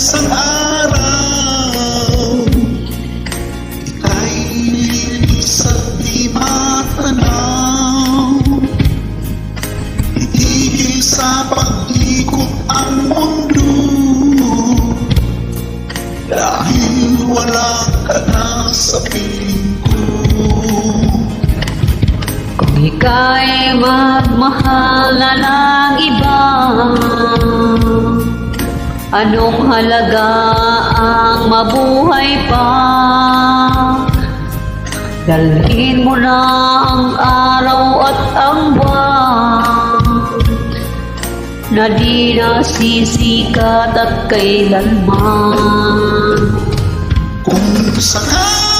isang araw ika'y linis at di matanaw. Itigil sa pag-ikot ang mundo dahil wala ka na sa piling ko. Kung ika'y magmahal na ng iba, anong halaga ang mabuhay pa? Dalhin mo na ang araw at ang buwan na di nasisikat at kailanman. Kung sakali